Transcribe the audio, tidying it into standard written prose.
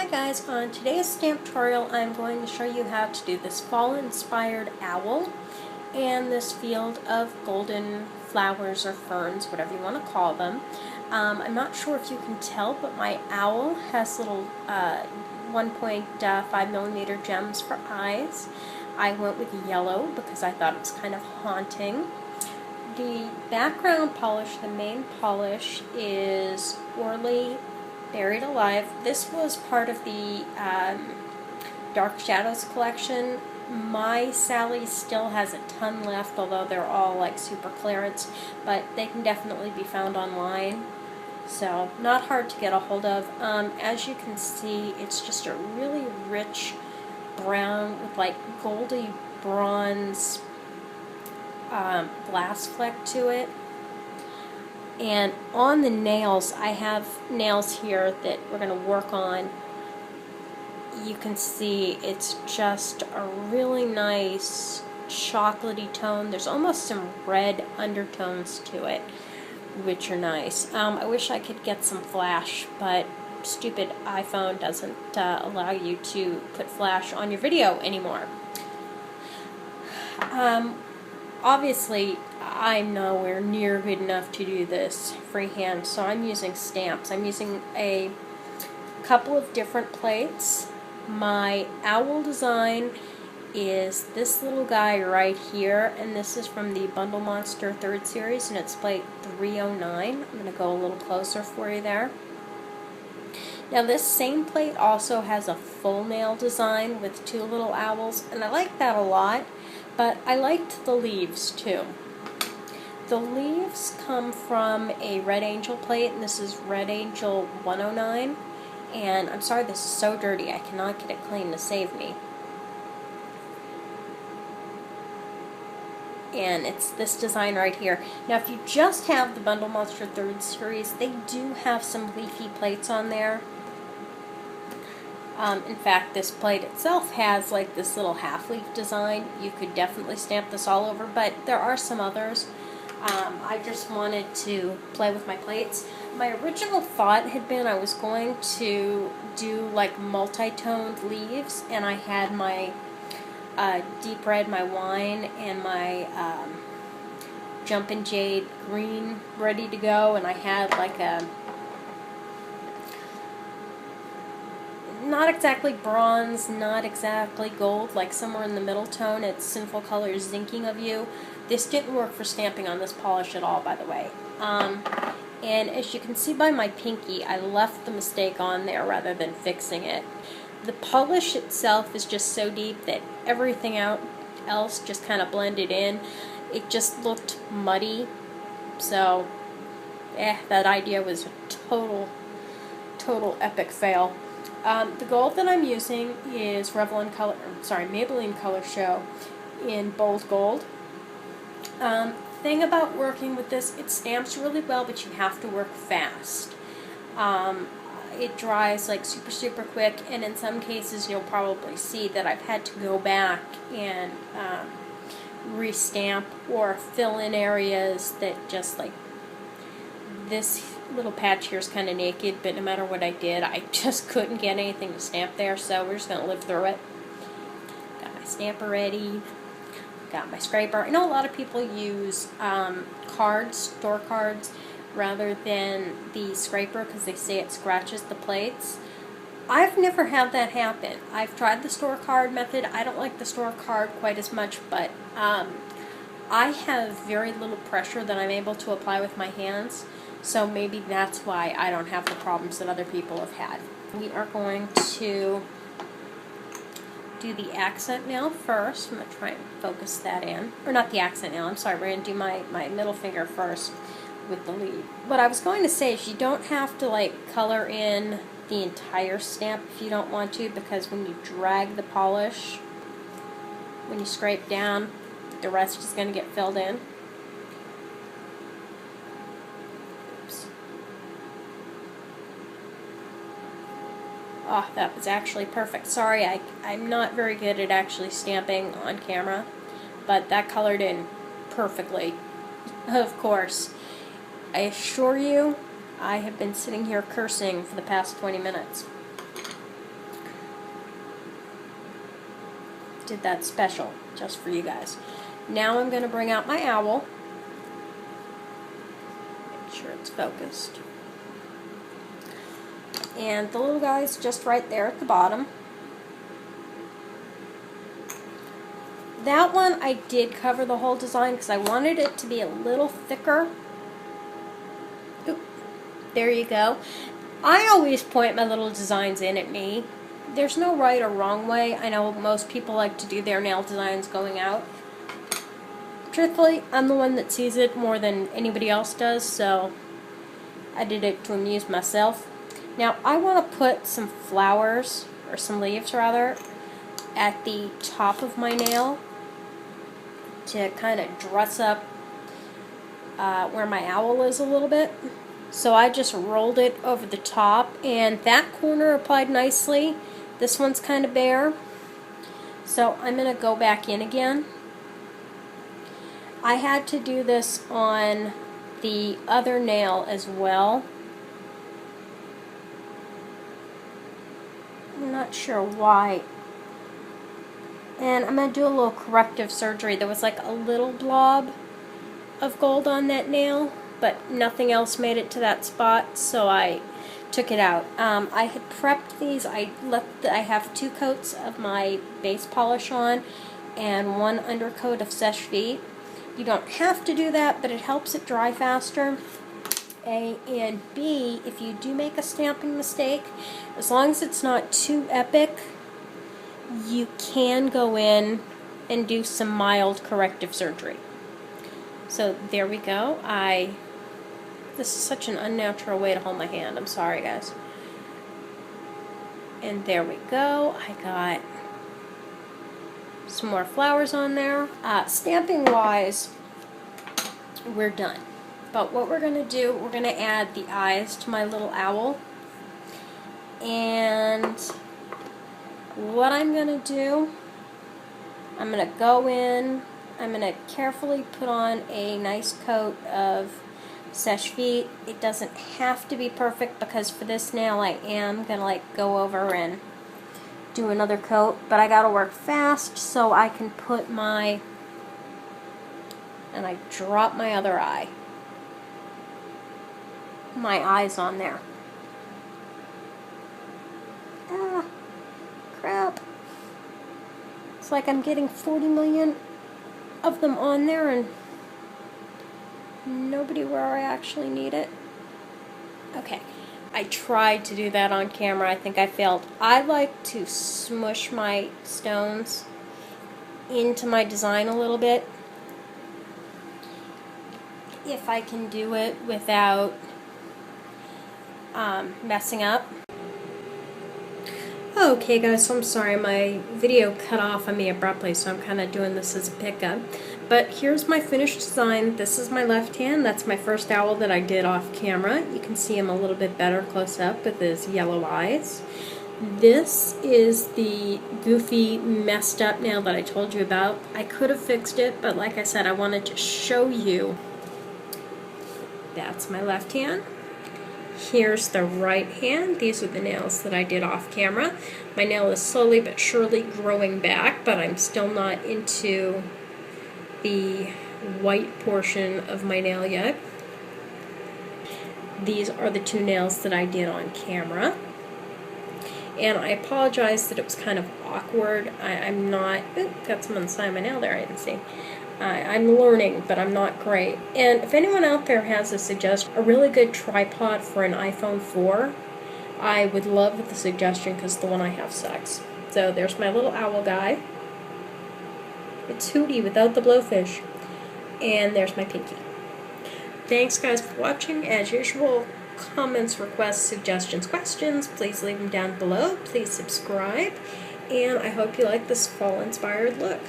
Hi guys, on today's Stamptorial I'm going to show you how to do this fall-inspired owl and this field of golden flowers or ferns, whatever you want to call them. I'm not sure if you can tell, but my owl has little 1.5mm gems for eyes. I went with yellow because I thought it was kind of haunting. The background polish, the main polish, is Orly Buried Alive. This was part of the Dark Shadows collection. My Sally still has a ton left, although they're all like super clearance, but they can definitely be found online. So not hard to get a hold of. As you can see, it's just a really rich brown with like goldy bronze glass fleck to it. And on the nails, I have nails here that we're going to work on. You can see it's just a really nice chocolatey tone. There's almost some red undertones to it, which are nice. I wish I could get some flash, but stupid iPhone doesn't allow you to put flash on your video anymore. Obviously, I'm nowhere near good enough to do this freehand, so I'm using stamps. I'm using a couple of different plates. My owl design is this little guy right here, and this is from the Bundle Monster 3rd series, and it's plate 309. I'm going to go a little closer for you there. Now this same plate also has a full nail design with 2 little owls, and I like that a lot, but I liked the leaves too. The leaves come from a Red Angel plate, and this is Red Angel 109, and I'm sorry this is so dirty, I cannot get it clean to save me. And it's this design right here. Now if you just have the Bundle Monster 3rd series, they do have some leafy plates on there. In fact, this plate itself has like this little half-leaf design. You could definitely stamp this all over, but there are some others. I just wanted to play with my plates. My original thought had been I was going to do like multi-toned leaves, and I had my deep red, my wine, and my Jumpin' Jade green ready to go, and I had like a not exactly bronze, not exactly gold, like somewhere in the middle tone. It's Sinful Colors Zinking of You. This didn't work for stamping on this polish at all, by the way. And as you can see by my pinky, I left the mistake on there rather than fixing it. The polish itself is just so deep that everything else just kind of blended in. It just looked muddy. So, that idea was a total epic fail. The gold that I'm using is Maybelline Color Show in bold gold. Thing about working with this, it stamps really well, but you have to work fast. It dries like super quick, and in some cases you'll probably see that I've had to go back and restamp or fill in areas that just like this little patch here is kind of naked, but no matter what I did, I just couldn't get anything to stamp there, so we're just going to live through it. Got my stamper ready. Got my scraper. I know a lot of people use store cards, rather than the scraper because they say it scratches the plates. I've never had that happen. I've tried the store card method. I don't like the store card quite as much, but I have very little pressure that I'm able to apply with my hands, so maybe that's why I don't have the problems that other people have had. We are going to do the accent nail first. I'm going to try and focus that in. Or not the accent nail, I'm sorry, we're going to do my middle finger first with the lead. What I was going to say is you don't have to like color in the entire stamp if you don't want to, because when you drag the polish, when you scrape down, the rest is going to get filled in. Oops. Oh, that was actually perfect. Sorry, I'm not very good at actually stamping on camera, but that colored in perfectly, of course. I assure you, I have been sitting here cursing for the past 20 minutes. did that special just for you guys. Now I'm going to bring out my owl. Make sure it's focused. And the little guy's just right there at the bottom. That one I did cover the whole design because I wanted it to be a little thicker. Oop, there you go. I always point my little designs in at me. There's no right or wrong way. I know most people like to do their nail designs going out. Truthfully, I'm the one that sees it more than anybody else does, so I did it to amuse myself. Now I want to put some flowers, or some leaves rather, at the top of my nail to kind of dress up where my owl is a little bit. So I just rolled it over the top, and that corner applied nicely. This one's kind of bare, so I'm going to go back in again. I had to do this on the other nail as well. I'm not sure why. And I'm going to do a little corrective surgery. There was like a little blob of gold on that nail, but nothing else made it to that spot, so I took it out. I had prepped these. I have 2 coats of my base polish on and 1 undercoat of Seche Vite. You don't have to do that, but it helps it dry faster. A, and B, if you do make a stamping mistake, as long as it's not too epic, you can go in and do some mild corrective surgery. So there we go. This is such an unnatural way to hold my hand. I'm sorry, guys. And there we go. I got some more flowers on there. Stamping wise, we're done. But what we're going to do, we're going to add the eyes to my little owl. And what I'm going to do, I'm going to go in, I'm going to carefully put on a nice coat of Seche Vite. It doesn't have to be perfect because for this nail I am going to go over and do another coat, but I got to work fast so I can put my, and I drop my other eye, my eyes on there. Ah, crap. It's like I'm getting 40 million of them on there and nobody where I actually need it. Okay, I tried to do that on camera. I think I failed. I like to smush my stones into my design a little bit if I can do it without messing up. Okay guys, so I'm sorry, my video cut off on me abruptly, so I'm kind of doing this as a pickup. But here's my finished design. This is my left hand. That's my first owl that I did off camera. You can see him a little bit better close up with his yellow eyes. This is the goofy, messed up nail that I told you about. I could have fixed it, but like I said, I wanted to show you. That's my left hand. Here's the right hand. These are the nails that I did off camera. My nail is slowly but surely growing back, but I'm still not into the white portion of my nail yet. These are the 2 nails that I did on camera. And I apologize that it was kind of awkward. I'm not, got some on the side of my nail there I didn't see. I'm learning, but I'm not great. And if anyone out there has a suggestion, a really good tripod for an iPhone 4, I would love the suggestion because the one I have sucks. So there's my little owl guy. It's Hootie without the blowfish. And there's my pinky. Thanks guys for watching. As usual, comments, requests, suggestions, questions, please leave them down below. Please subscribe. And I hope you like this fall-inspired look.